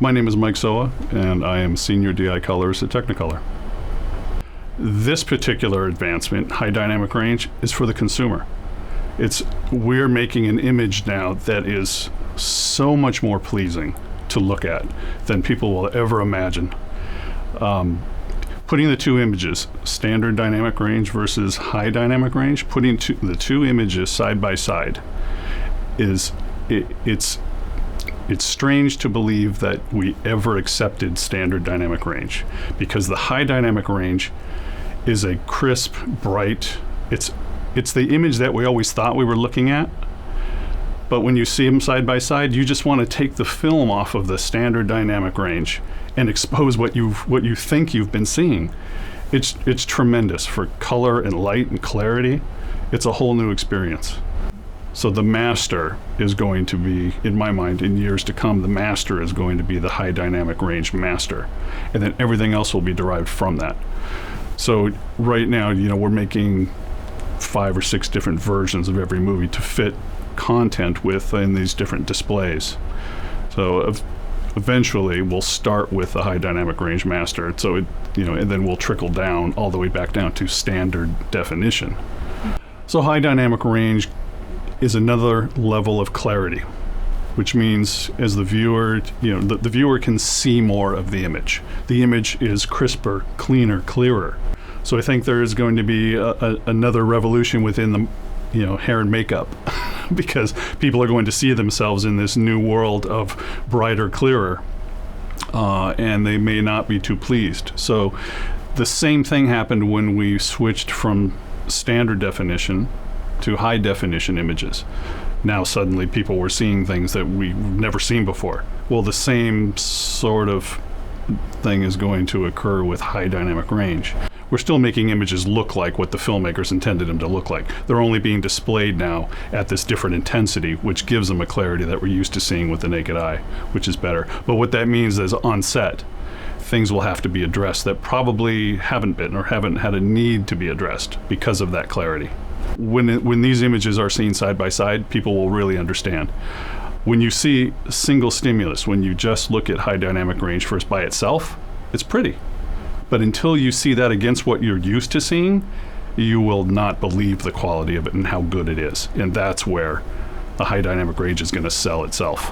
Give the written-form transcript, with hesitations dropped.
My name is Mike Sowa, and I am Senior DI Colorist at Technicolor. This particular advancement, high dynamic range, is for the consumer. We're making an image now that is so much more pleasing to look at than people will ever imagine. Putting the two images, standard dynamic range versus high dynamic range, putting the two images side by side it's strange to believe that we ever accepted standard dynamic range, because the high dynamic range is a crisp, bright, it's the image that we always thought we were looking at. But when you see them side by side, you just want to take the film off of the standard dynamic range and expose what you think you've been seeing. It's tremendous for color and light and clarity. It's a whole new experience. So the master is going to be, in my mind, in years to come, the master is going to be the high dynamic range master. And then everything else will be derived from that. So right now, we're making 5 or 6 different versions of every movie to fit content within these different displays. So eventually we'll start with the high dynamic range master. So and then we'll trickle down all the way back down to standard definition. So high dynamic range is another level of clarity, which means as the viewer, the viewer can see more of the image. The image is crisper, cleaner, clearer. So I think there is going to be another revolution within the hair and makeup because people are going to see themselves in this new world of brighter, clearer, and they may not be too pleased. So the same thing happened when we switched from standard definition to high definition images. Now suddenly people were seeing things that we've never seen before. Well, the same sort of thing is going to occur with high dynamic range. We're still making images look like what the filmmakers intended them to look like. They're only being displayed now at this different intensity, which gives them a clarity that we're used to seeing with the naked eye, which is better. But what that means is on set, things will have to be addressed that probably haven't been or haven't had a need to be addressed because of that clarity. When these images are seen side by side, people will really understand. When you see single stimulus, when you just look at high dynamic range first by itself, it's pretty. But until you see that against what you're used to seeing, you will not believe the quality of it and how good it is. And that's where the high dynamic range is going to sell itself.